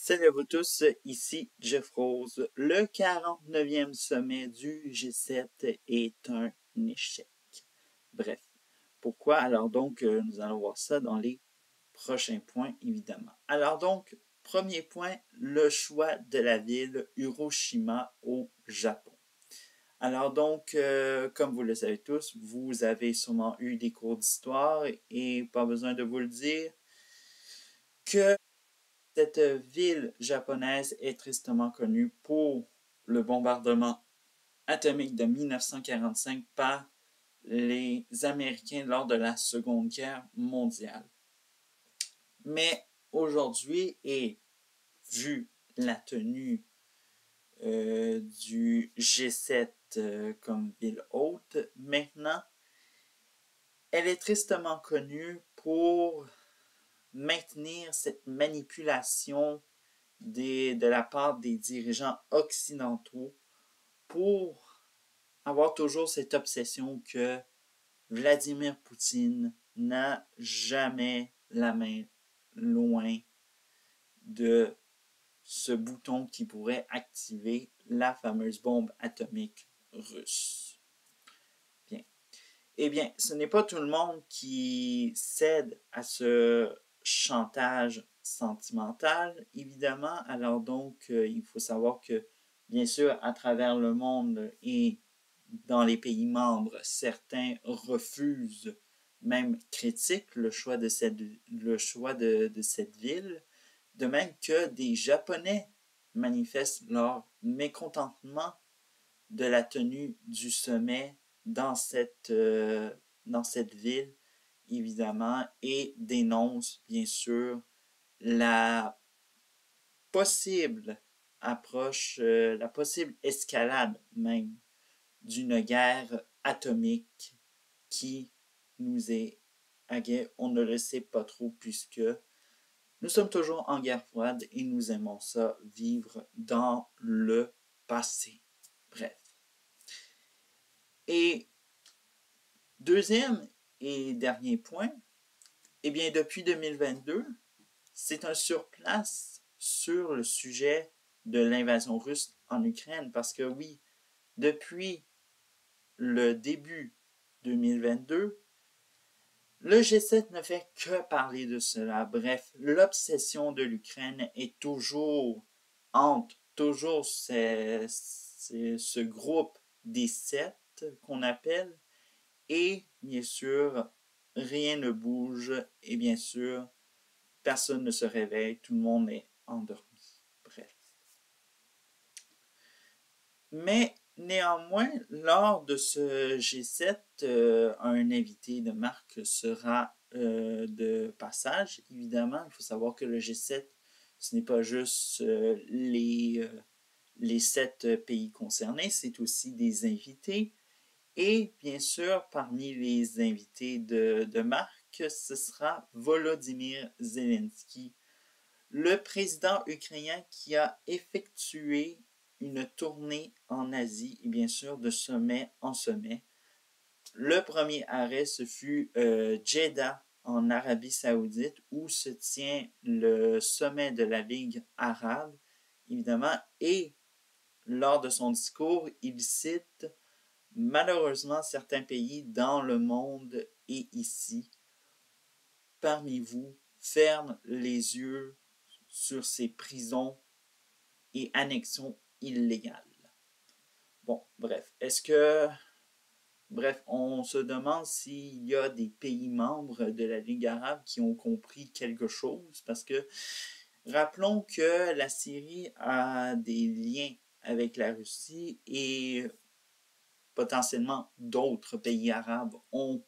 Salut à vous tous, ici Jeff Rose. Le 49e sommet du G7 est un échec. Bref, pourquoi? Alors donc, nous allons voir ça dans les prochains points, évidemment. Alors donc, premier point, le choix de la ville Hiroshima au Japon. Alors donc, comme vous le savez tous, vous avez sûrement eu des cours d'histoire et pas besoin de vous le dire que cette ville japonaise est tristement connue pour le bombardement atomique de 1945 par les Américains lors de la Seconde Guerre mondiale. Mais aujourd'hui, et vu la tenue du G7 comme ville hôte, maintenant, elle est tristement connue pour maintenir cette manipulation de la part des dirigeants occidentaux pour avoir toujours cette obsession que Vladimir Poutine n'a jamais la main loin de ce bouton qui pourrait activer la fameuse bombe atomique russe. Bien. Eh bien, ce n'est pas tout le monde qui cède à ce chantage sentimental, évidemment. Alors donc, il faut savoir que, bien sûr, à travers le monde et dans les pays membres, certains refusent, même critiquent le choix de cette ville, de même que des Japonais manifestent leur mécontentement de la tenue du sommet dans cette ville, évidemment, et dénoncent, bien sûr, la possible approche, la possible escalade même d'une guerre atomique qui nous est à guerre. On ne le sait pas trop puisque nous sommes toujours en guerre froide et nous aimons ça vivre dans le passé. Bref. Et deuxième et dernier point, eh bien depuis 2022, c'est un surplace sur le sujet de l'invasion russe en Ukraine parce que oui, depuis le début 2022, le G7 ne fait que parler de cela. Bref, l'obsession de l'Ukraine est toujours hante toujours ce groupe des 7 qu'on appelle. Et bien sûr, rien ne bouge et bien sûr, personne ne se réveille, tout le monde est endormi. Bref. Mais néanmoins, lors de ce G7, un invité de marque sera de passage. Évidemment, il faut savoir que le G7, ce n'est pas juste les 7 pays concernés, c'est aussi des invités. Et bien sûr, parmi les invités de marque, ce sera Volodymyr Zelensky, le président ukrainien qui a effectué une tournée en Asie et bien sûr de sommet en sommet. Le premier arrêt, ce fut Jeddah en Arabie Saoudite où se tient le sommet de la Ligue arabe, évidemment, et lors de son discours, il cite malheureusement certains pays dans le monde et ici, parmi vous, ferment les yeux sur ces prisons et annexions illégales. Bon, bref, Bref, on se demande s'il y a des pays membres de la Ligue arabe qui ont compris quelque chose, parce que rappelons que la Syrie a des liens avec la Russie et potentiellement d'autres pays arabes ont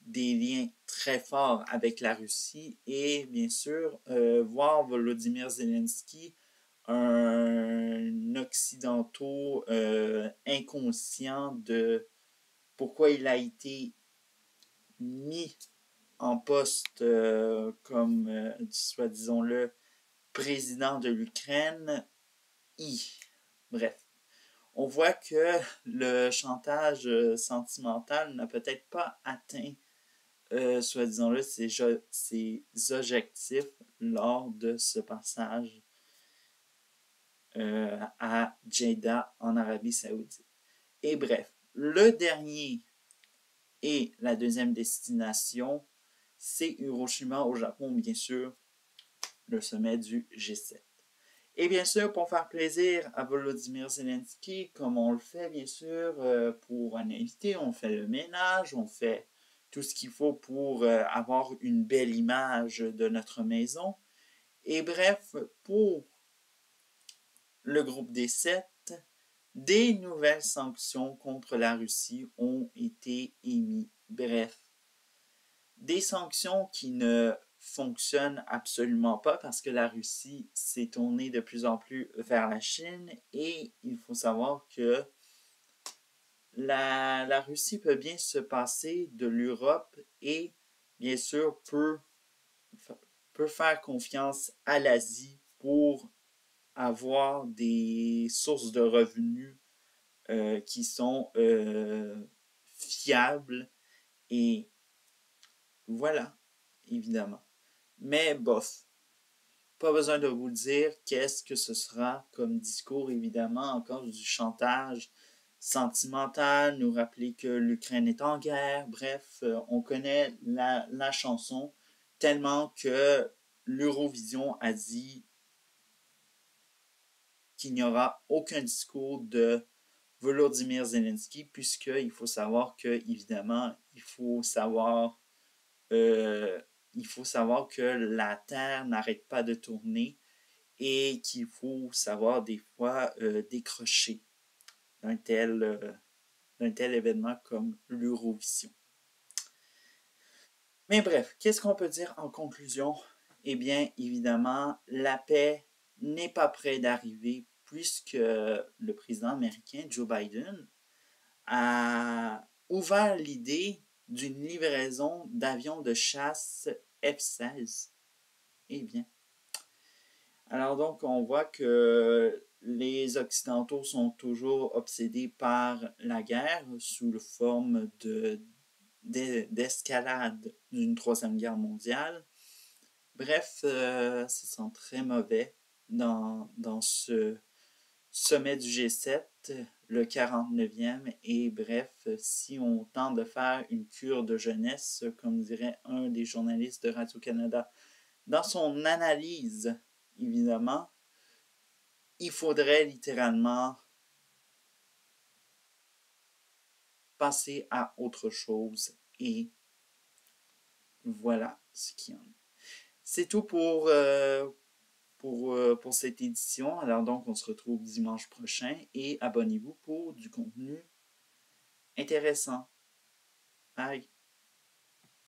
des liens très forts avec la Russie et bien sûr voir Volodymyr Zelensky, un occidentaux inconscient de pourquoi il a été mis en poste comme, soit disons-le, président de l'Ukraine. Bref, on voit que le chantage sentimental n'a peut-être pas atteint, soit disons-le, ses objectifs lors de ce passage. à Jeddah en Arabie Saoudite. Et bref, le dernier et la deuxième destination, c'est Hiroshima au Japon, bien sûr, le sommet du G7. Et bien sûr, pour faire plaisir à Volodymyr Zelensky, comme on le fait bien sûr pour un invité, on fait le ménage, on fait tout ce qu'il faut pour avoir une belle image de notre maison. Et bref, pour le groupe des 7, des nouvelles sanctions contre la Russie ont été émises. Bref, des sanctions qui ne fonctionnent absolument pas parce que la Russie s'est tournée de plus en plus vers la Chine et il faut savoir que la Russie peut bien se passer de l'Europe et bien sûr peut faire confiance à l'Asie pour avoir des sources de revenus qui sont fiables et voilà, évidemment. Mais bof, pas besoin de vous dire qu'est-ce que ce sera comme discours, évidemment, encore du chantage sentimental, nous rappeler que l'Ukraine est en guerre, bref, on connaît la chanson tellement que l'Eurovision a dit qu'il n'y aura aucun discours de Volodymyr Zelensky, puisqu'il faut savoir que, évidemment, euh, il faut savoir que la Terre n'arrête pas de tourner et qu'il faut savoir des fois décrocher d'un tel événement comme l'Eurovision. Mais bref, qu'est-ce qu'on peut dire en conclusion? Eh bien, évidemment, la paix n'est pas près d'arriver puisque le président américain Joe Biden a ouvert l'idée d'une livraison d'avions de chasse F-16. Eh bien. Alors donc, on voit que les Occidentaux sont toujours obsédés par la guerre sous la forme d'escalade d'une troisième guerre mondiale. Bref, ça sent très mauvais dans ce sommet du G7, le 49e. Et bref, si on tente de faire une cure de jeunesse, comme dirait un des journalistes de Radio-Canada, dans son analyse, évidemment, il faudrait littéralement passer à autre chose. Et voilà ce qu'il y en a. C'est tout pour cette édition. Alors donc, on se retrouve dimanche prochain et abonnez-vous pour du contenu intéressant. Bye!